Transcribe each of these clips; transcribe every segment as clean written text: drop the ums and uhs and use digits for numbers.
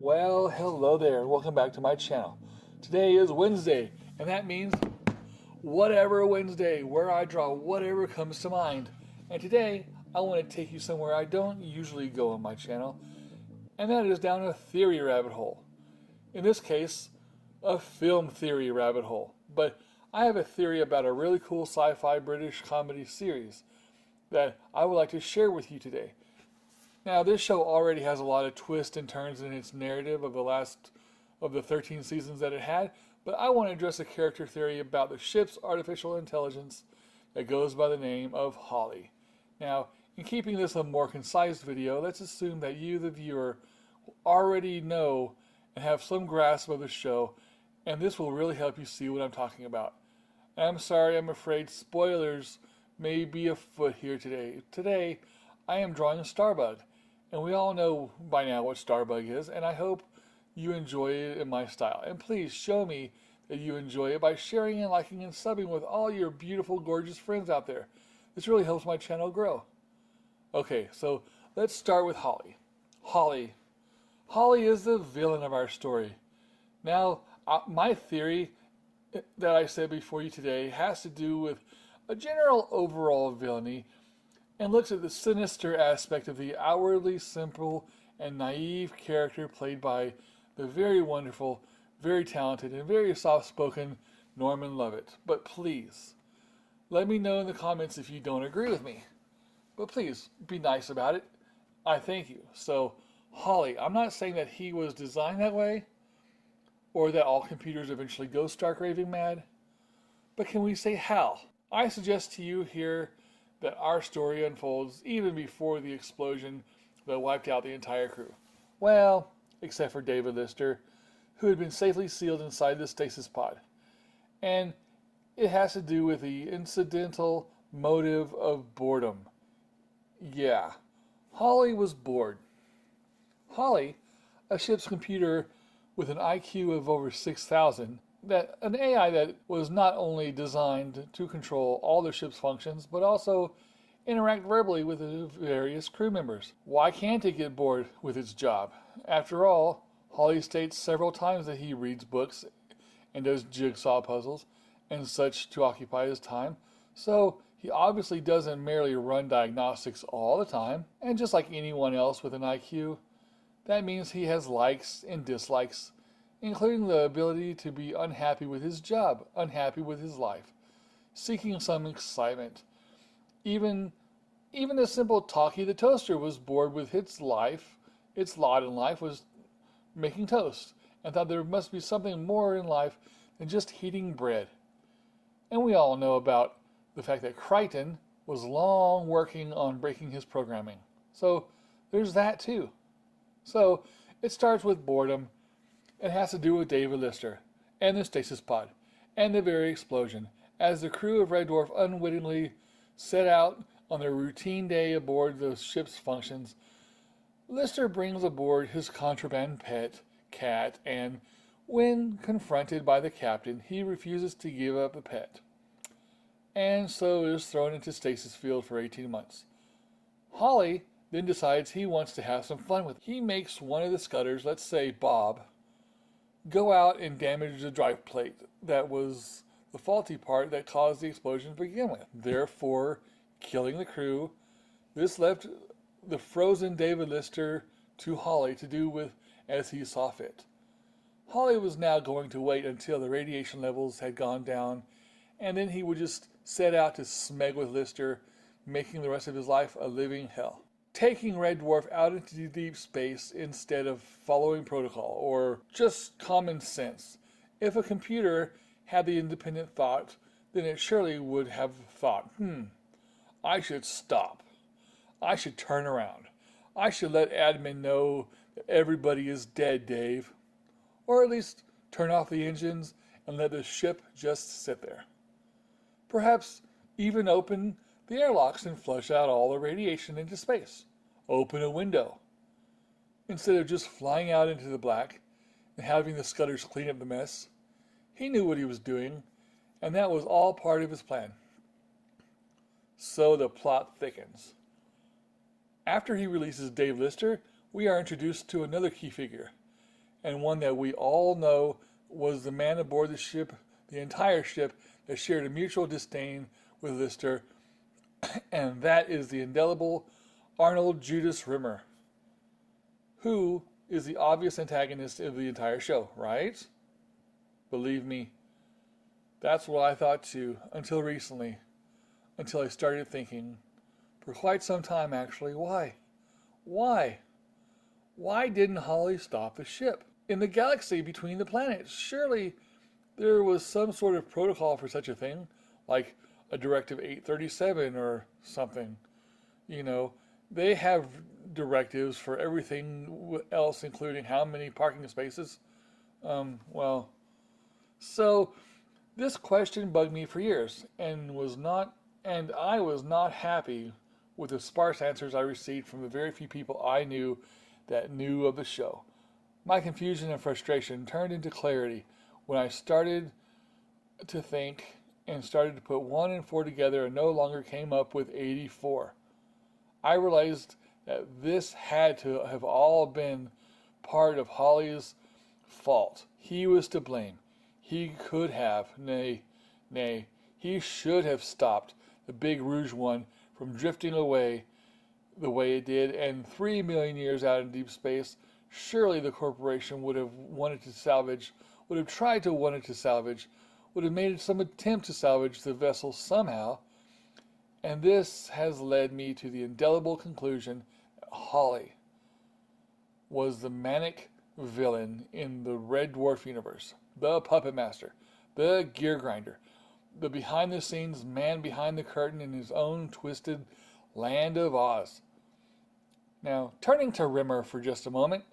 Well, hello there, and welcome back to my channel. Today is Wednesday, and that means Whatever Wednesday, where I draw whatever comes to mind. And today, I want to take you somewhere I don't usually go on my channel, and that is down a theory rabbit hole. In this case, a film theory rabbit hole. But I have a theory about a really cool sci-fi British comedy series that I would like to share with you today. Now, this show already has a lot of twists and turns in its narrative of the 13 seasons that it had, but I want to address a character theory about the ship's artificial intelligence that goes by the name of Holly. Now, in keeping this a more concise video, let's assume that you, the viewer, already know and have some grasp of the show, and this will really help you see what I'm talking about. And I'm sorry, I'm afraid spoilers may be afoot here today. Today, I am drawing a starbug. And we all know by now what starbug is, and I hope you enjoy it in my style. And please show me that you enjoy it by sharing and liking and subbing with all your beautiful, gorgeous friends out there. This really helps my channel grow. Okay, so let's start with Holly. Holly is the villain of our story. Now, my theory that I said before you today has to do with a general overall villainy and looks at the sinister aspect of the outwardly simple and naive character played by the very wonderful, very talented, and very soft-spoken Norman Lovett. But please, let me know in the comments if you don't agree with me. But please, be nice about it. I thank you. So, Holly, I'm not saying that he was designed that way, or that all computers eventually go stark raving mad, but can we say how? I suggest to you here that our story unfolds even before the explosion that wiped out the entire crew. Well, except for David Lister, who had been safely sealed inside the stasis pod. And it has to do with the incidental motive of boredom. Yeah, Holly was bored. Holly, a ship's computer with an IQ of over 6,000, an AI that was not only designed to control all the ship's functions, but also interact verbally with the various crew members. Why can't it get bored with its job? After all, Holly states several times that he reads books and does jigsaw puzzles and such to occupy his time, so he obviously doesn't merely run diagnostics all the time, and just like anyone else with an IQ, that means he has likes and dislikes, including the ability to be unhappy with his job, unhappy with his life, seeking some excitement. Even the simple Talkie the toaster was bored with its life. Its lot in life was making toast, and thought there must be something more in life than just heating bread. And we all know about the fact that Crichton was long working on breaking his programming. So there's that too. So it starts with boredom. It has to do with David Lister and the stasis pod and the very explosion as the crew of Red Dwarf unwittingly set out on their routine day aboard the ship's functions. Lister brings aboard his contraband pet, Cat, and when confronted by the captain, he refuses to give up the pet, and so is thrown into stasis field for 18 months. Holly then decides he wants to have some fun with it. He makes one of the scutters, let's say Bob, go out and damage the drive plate that was the faulty part that caused the explosion to begin with, therefore killing the crew. This left the frozen David Lister to Holly to do with as he saw fit. Holly was now going to wait until the radiation levels had gone down, and then he would just set out to smeg with Lister, making the rest of his life a living hell. Taking Red Dwarf out into deep space instead of following protocol, or just common sense. If a computer had the independent thought, then it surely would have thought, I should stop. I should turn around. I should let admin know that everybody is dead, Dave. Or at least turn off the engines and let the ship just sit there. Perhaps even open the airlocks and flush out all the radiation into space. Open a window. Instead of just flying out into the black and having the scutters clean up the mess. He knew what he was doing, and that was all part of his plan. So the plot thickens. After he releases Dave Lister, we are introduced to another key figure, and one that we all know was the man aboard the ship, the entire ship, that shared a mutual disdain with Lister, and that is the indelible Arnold Judas Rimmer, who is the obvious antagonist of the entire show, right? Believe me, that's what I thought too, until recently, until I started thinking, for quite some time actually, why? Why? Why didn't Holly stop the ship? In the galaxy between the planets, surely there was some sort of protocol for such a thing, like a Directive 837 or something. You know, they have directives for everything else, including how many parking spaces. So this question bugged me for years, and I was not happy with the sparse answers I received from the very few people I knew that knew of the show. My confusion and frustration turned into clarity when I started to think and started to put 1 and 4 together and no longer came up with 84. I realized that this had to have all been part of Holly's fault. He was to blame. He could have, nay, he should have stopped the Big Rouge One from drifting away the way it did, and 3 million years out in deep space, surely the corporation would have tried to salvage, would have made some attempt to salvage the vessel somehow, and this has led me to the indelible conclusion that Holly was the manic villain in the Red Dwarf universe, the puppet master, the gear grinder, the behind-the-scenes man behind the curtain in his own twisted land of Oz. Now, turning to Rimmer for just a moment,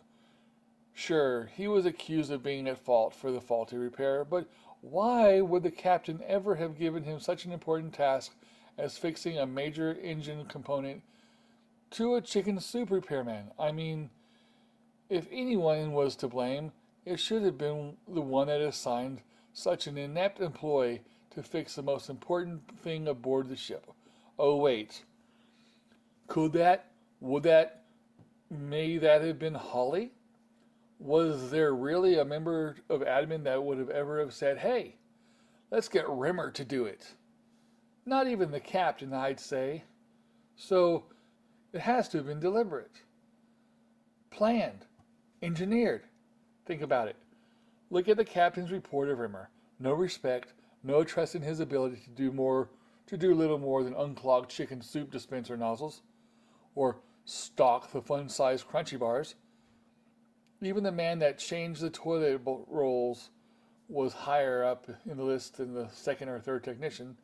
sure, he was accused of being at fault for the faulty repair, but why would the captain ever have given him such an important task as fixing a major engine component to a chicken soup repairman? I mean, if anyone was to blame, it should have been the one that assigned such an inept employee to fix the most important thing aboard the ship. Oh wait, may that have been Holly? Was there really a member of admin that would have ever said, hey, let's get Rimmer to do it? Not even the captain, I'd say. So it has to have been deliberate, planned, engineered. Think about it. Look at the captain's report of Rimmer. No respect, no trust in his ability to do little more than unclog chicken soup dispenser nozzles, or stock the fun-sized crunchy bars. Even the man that changed the toilet rolls was higher up in the list than the second or third technician.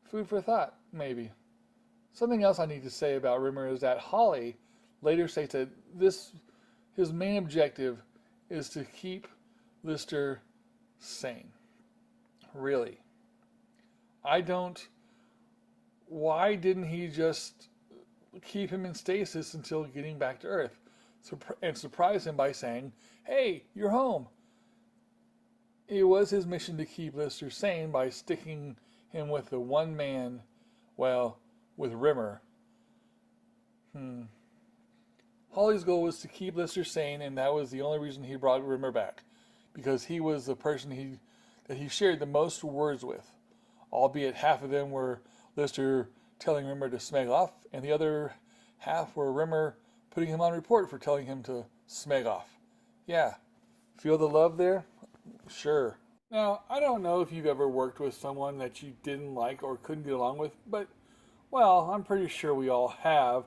Food for thought, maybe. Something else I need to say about Rimmer is that Holly later states that his main objective is to keep Lister sane. Really. Why didn't he just keep him in stasis until getting back to Earth and surprise him by saying, hey, you're home? It was his mission to keep Lister sane by sticking him with the one man, with Rimmer. Holly's goal was to keep Lister sane, and that was the only reason he brought Rimmer back, because he was the person that he shared the most words with, albeit half of them were Lister telling Rimmer to smeg off, and the other half were Rimmer putting him on report for telling him to smeg off. Yeah, feel the love there? Sure. Now, I don't know if you've ever worked with someone that you didn't like or couldn't get along with, but, I'm pretty sure we all have.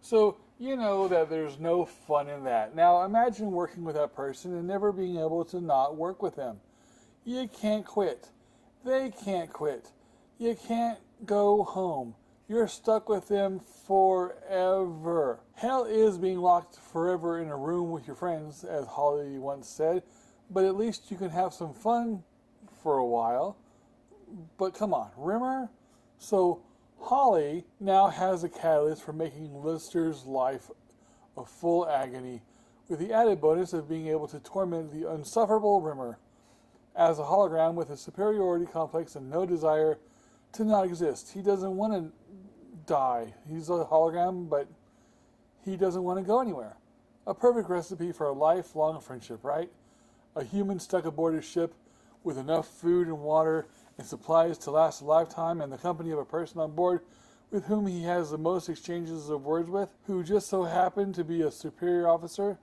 So, you know that there's no fun in that. Now, imagine working with that person and never being able to not work with them. You can't quit. They can't quit. You can't go home. You're stuck with them forever. Hell is being locked forever in a room with your friends, as Holly once said, but at least you can have some fun for a while. But come on, Rimmer? So Holly now has a catalyst for making Lister's life a full agony, with the added bonus of being able to torment the insufferable Rimmer. As a hologram with a superiority complex and no desire to not exist. He doesn't want to die. He's a hologram, but he doesn't want to go anywhere. A perfect recipe for a lifelong friendship, right? A human stuck aboard a ship with enough food and water and supplies to last a lifetime, and the company of a person on board with whom he has the most exchanges of words with, who just so happened to be a superior officer,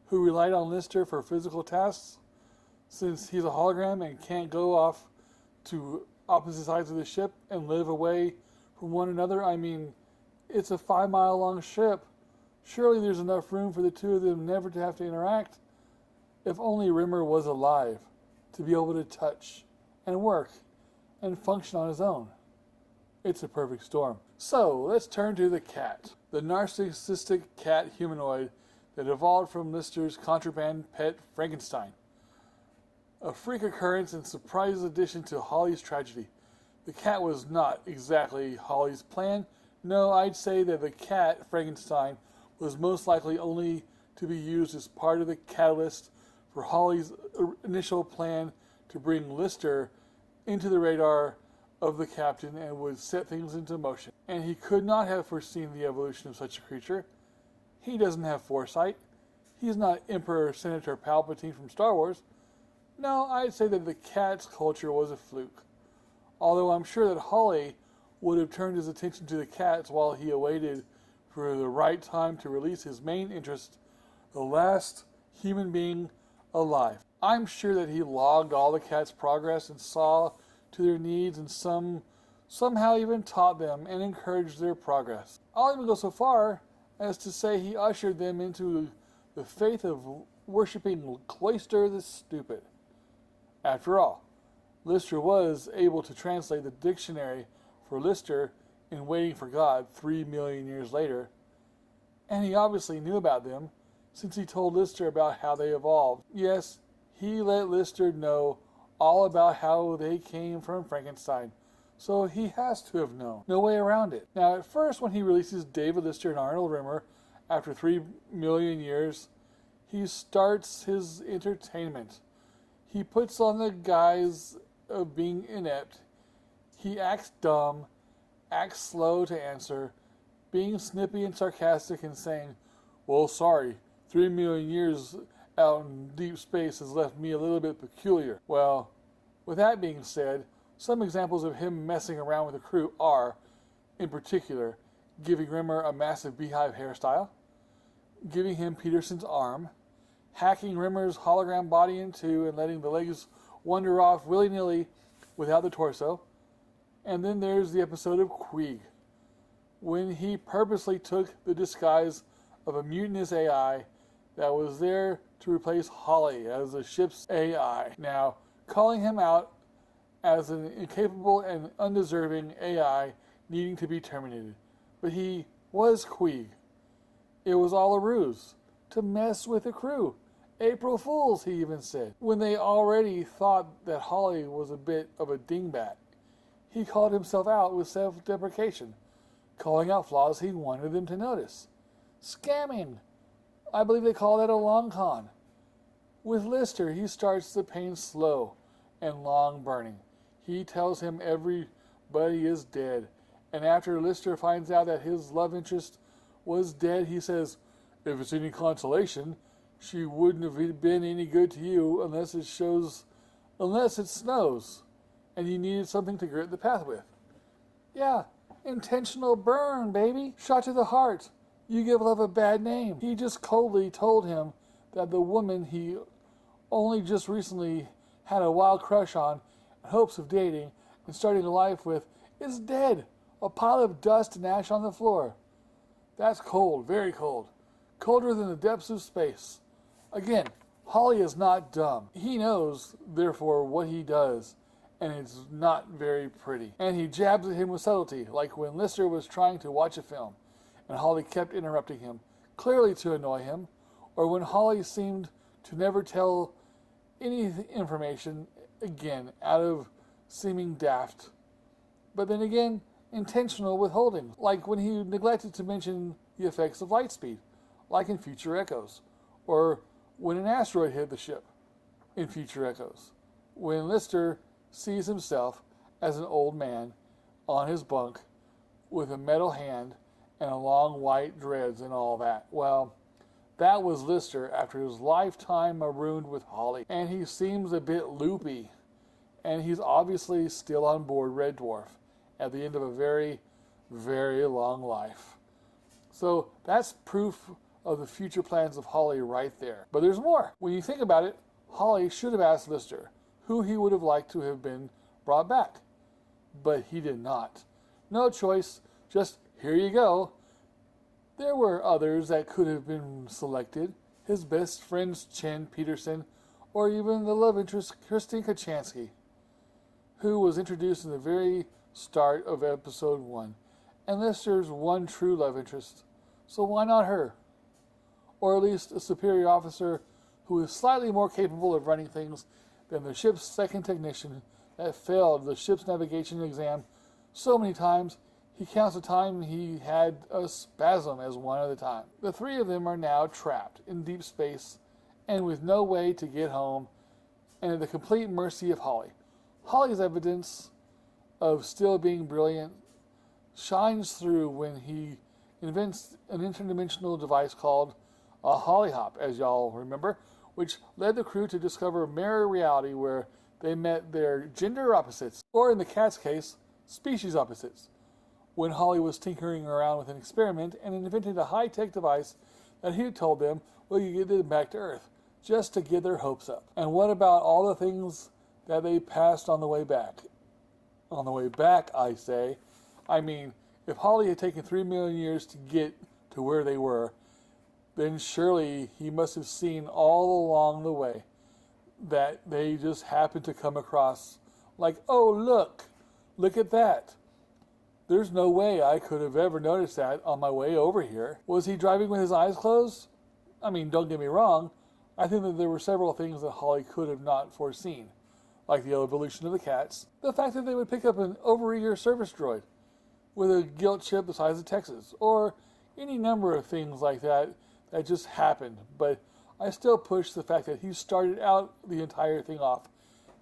who relied on Lister for physical tasks, since he's a hologram and can't go off to opposite sides of the ship and live away from one another. I mean, it's a 5-mile long ship. Surely there's enough room for the two of them never to have to interact. If only Rimmer was alive, to be able to touch and work and function on his own. It's a perfect storm. So, let's turn to the cat. The narcissistic cat humanoid that evolved from Lister's contraband pet Frankenstein. A freak occurrence and surprise addition to Holly's tragedy. The cat was not exactly Holly's plan. No, I'd say that the cat, Frankenstein, was most likely only to be used as part of the catalyst for Holly's initial plan to bring Lister into the radar of the captain and would set things into motion. And he could not have foreseen the evolution of such a creature. He doesn't have foresight. He's not Emperor Senator Palpatine from Star Wars. No, I'd say that the cat's culture was a fluke. Although I'm sure that Holly would have turned his attention to the cats while he awaited for the right time to release his main interest, the last human being alive. I'm sure that he logged all the cats' progress and saw to their needs and somehow even taught them and encouraged their progress. I'll even go so far as to say he ushered them into the faith of worshipping Cloister the Stupid. After all, Lister was able to translate the dictionary for Lister in Waiting for God 3 million years later, and he obviously knew about them since he told Lister about how they evolved. Yes, he let Lister know all about how they came from Frankenstein, so he has to have known. No way around it. Now, at first, when he releases David Lister and Arnold Rimmer after 3 million years, he starts his entertainment. He puts on the guise of being inept. He acts dumb, acts slow to answer, being snippy and sarcastic and saying, "Well, sorry, 3 million years out in deep space has left me a little bit peculiar." Well, with that being said, some examples of him messing around with the crew are, in particular, giving Rimmer a massive beehive hairstyle, giving him Peterson's arm, hacking Rimmer's hologram body in two and letting the legs wander off willy-nilly without the torso. And then there's the episode of Queeg, when he purposely took the disguise of a mutinous AI that was there to replace Holly as the ship's AI. Now, calling him out as an incapable and undeserving AI needing to be terminated. But he was Queeg. It was all a ruse to mess with the crew. April Fools, he even said. When they already thought that Holly was a bit of a dingbat, he called himself out with self-deprecation, calling out flaws he wanted them to notice. Scamming. I believe they call that a long con. With Lister, he starts the pain slow and long burning. He tells him everybody is dead, and after Lister finds out that his love interest was dead, he says, "If it's any consolation, she wouldn't have been any good to you unless it snows, and you needed something to grit the path with." Yeah, intentional burn, baby. Shot to the heart. You give love a bad name. He just coldly told him that the woman he only just recently had a wild crush on and hopes of dating and starting a life with is dead. A pile of dust and ash on the floor. That's cold, very cold. Colder than the depths of space. Again, Holly is not dumb. He knows, therefore, what he does, and it's not very pretty. And he jabs at him with subtlety, like when Lister was trying to watch a film, and Holly kept interrupting him, clearly to annoy him, or when Holly seemed to never tell any information again out of seeming daft, but then again, intentional withholding, like when he neglected to mention the effects of light speed, like in Future Echoes, or when an asteroid hit the ship in Future Echoes, when Lister sees himself as an old man on his bunk with a metal hand and a long white dreads and all that. Well, That was Lister after his lifetime marooned with Holly, and he seems a bit loopy, and he's obviously still on board Red Dwarf at the end of a very, very long life. So that's proof of the future plans of Holly right there. But there's more. When you think about it, Holly should have asked Lister who he would have liked to have been brought back. But he did not. No choice, just here you go. There were others that could have been selected. His best friends Chen Peterson, or even the love interest Christine Kachansky, who was introduced in the very start of episode 1. And Lister's one true love interest. So why not her? Or at least a superior officer who is slightly more capable of running things than the ship's second technician that failed the ship's navigation exam so many times he counts the time he had a spasm as one at a time. The three of them are now trapped in deep space and with no way to get home and at the complete mercy of Holly. Holly's evidence of still being brilliant shines through when he invents an interdimensional device called a hollyhop, as y'all remember, which led the crew to discover a mirror reality where they met their gender opposites, or in the cat's case, species opposites, when Holly was tinkering around with an experiment and invented a high-tech device that he had told them would get them back to Earth, just to get their hopes up. And what about all the things that they passed on the way back? On the way back, I say. I mean, if Holly had taken 3 million years to get to where they were, then surely he must have seen all along the way that they just happened to come across, like, oh, look at that. There's no way I could have ever noticed that on my way over here. Was he driving with his eyes closed? I mean, don't get me wrong. I think that there were several things that Holly could have not foreseen, like the evolution of the cats, the fact that they would pick up an overeager service droid with a guilt chip the size of Texas, or any number of things like that that just happened. But I still push the fact that he started out the entire thing off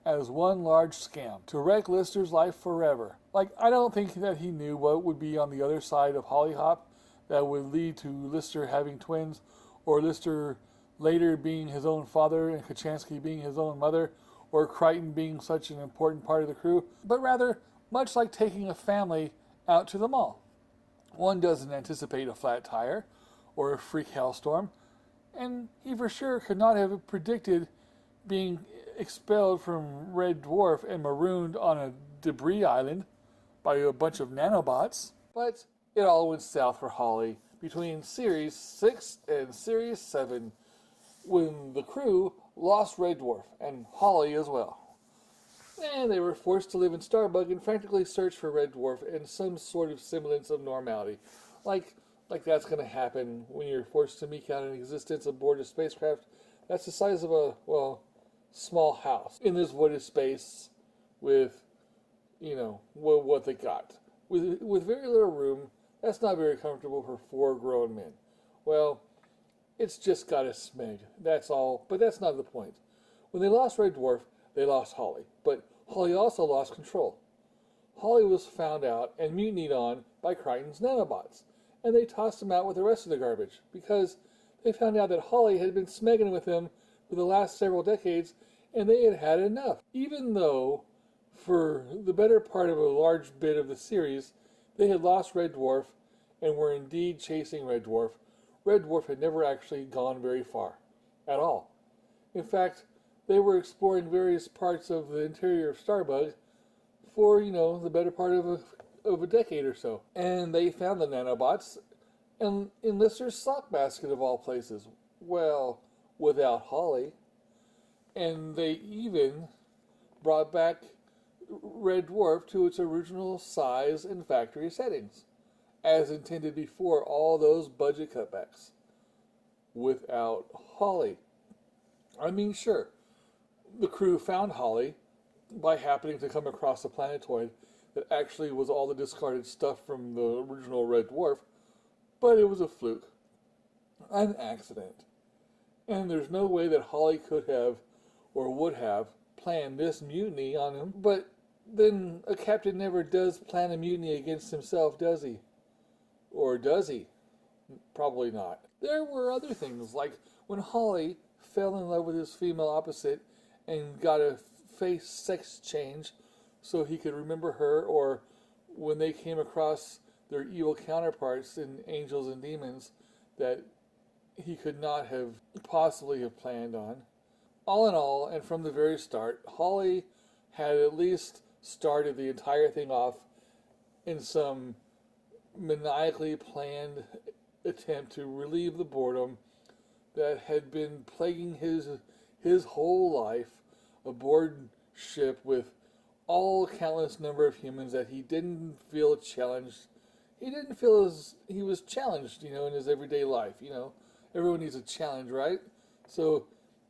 as one large scam to wreck Lister's life forever. Like, I don't think that he knew what would be on the other side of Hollyhop that would lead to Lister having twins, or Lister later being his own father and Kachansky being his own mother, or Crichton being such an important part of the crew, but rather much like taking a family out to the mall. One doesn't anticipate a flat tire or a freak hailstorm, and he for sure could not have predicted being expelled from Red Dwarf and marooned on a debris island by a bunch of nanobots. But it all went south for Holly between Series 6 and Series 7 when the crew lost Red Dwarf, and Holly as well. And they were forced to live in Starbug and frantically search for Red Dwarf and some sort of semblance of normality. Like that's going to happen when you're forced to eke out an existence aboard a spacecraft that's the size of a, well, small house in this voided space with, what they got. With very little room, that's not very comfortable for 4 grown men. Well, it's just got a smeg, that's all, but that's not the point. When they lost Red Dwarf, they lost Holly, but Holly also lost control. Holly was found out and mutinied on by Crichton's nanobots, and they tossed him out with the rest of the garbage, because they found out that Holly had been smegging with him for the last several decades, and they had had enough. Even though, for the better part of a large bit of the series, they had lost Red Dwarf and were indeed chasing Red Dwarf, Red Dwarf had never actually gone very far, at all. In fact, they were exploring various parts of the interior of Starbug for, the better part of a decade or so. And they found the nanobots in Lister's sock basket of all places. Well, without Holly. And they even brought back Red Dwarf to its original size and factory settings, as intended before all those budget cutbacks. Without Holly. I mean, sure, the crew found Holly by happening to come across a planetoid that actually was all the discarded stuff from the original Red Dwarf, but it was a fluke, an accident. And there's no way that Holly could have or would have planned this mutiny on him, but then a captain never does plan a mutiny against himself, does he? Or does he? Probably not. There were other things, like when Holly fell in love with his female opposite and got a face sex change so he could remember her, or when they came across their evil counterparts in Angels and Demons that he could not have possibly have planned on. All in all, and from the very start, Holly had at least started the entire thing off in some maniacally planned attempt to relieve the boredom that had been plaguing his whole life, a bored ship with all countless number of humans that he didn't feel challenged. He didn't feel as he was challenged, in his everyday life. Everyone needs a challenge, right? So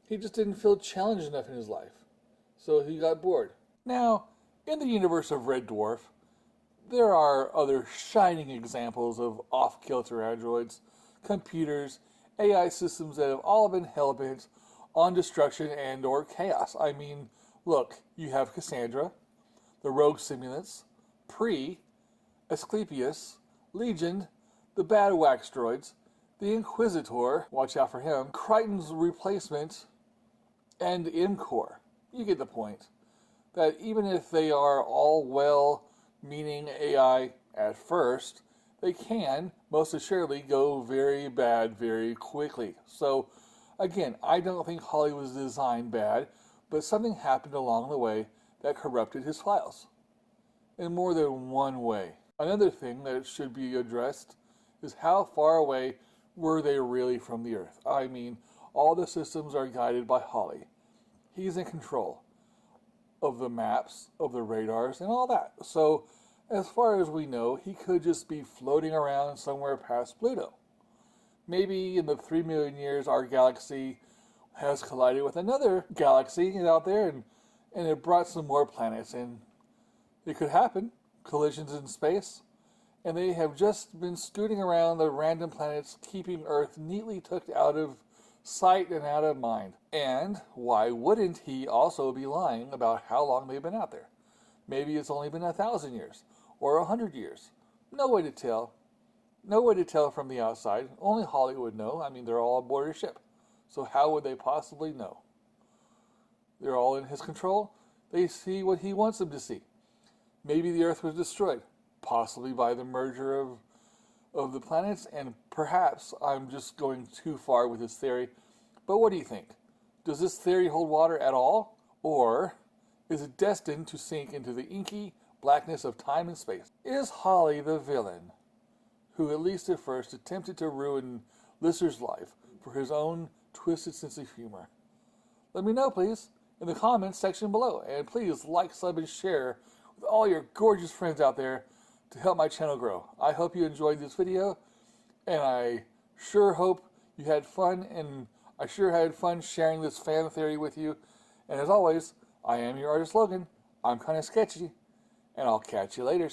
he just didn't feel challenged enough in his life. So he got bored. Now, in the universe of Red Dwarf, there are other shining examples of off-kilter androids, computers, AI systems that have all been hell-bent on destruction and or chaos. I mean, look, you have Cassandra, the Rogue Simulants, Pre, Asclepius, Legion, the Bad Wax Droids, the Inquisitor, watch out for him, Crichton's replacement, and Imcore. You get the point. That even if they are all well-meaning AI at first, they can, most assuredly, go very bad very quickly. So, again, I don't think Holly was designed bad, but something happened along the way that corrupted his files. In more than one way. Another thing that should be addressed is how far away were they really from the Earth? I mean, all the systems are guided by Holly. He's in control of the maps, of the radars, and all that. So, as far as we know, he could just be floating around somewhere past Pluto. Maybe in the 3 million years our galaxy has collided with another galaxy out there, and it brought some more planets in. It could happen. Collisions in space. And they have just been scooting around the random planets, keeping Earth neatly tucked out of sight and out of mind. And why wouldn't he also be lying about how long they've been out there? Maybe it's only been 1,000 years or 100 years. No way to tell. No way to tell from the outside. Only Holly would know. I mean, they're all aboard his ship. So how would they possibly know? They're all in his control. They see what he wants them to see. Maybe the Earth was destroyed, possibly by the merger of the planets, and perhaps I'm just going too far with this theory. But what do you think? Does this theory hold water at all? Or is it destined to sink into the inky blackness of time and space? Is Holly the villain, who at least at first attempted to ruin Lister's life for his own twisted sense of humor? Let me know, please, in the comments section below. And please like, sub, and share with all your gorgeous friends out there to help my channel grow. I hope you enjoyed this video, and I sure hope you had fun, and I sure had fun sharing this fan theory with you. And as always, I am your artist Logan. I'm kind of sketchy, and I'll catch you later.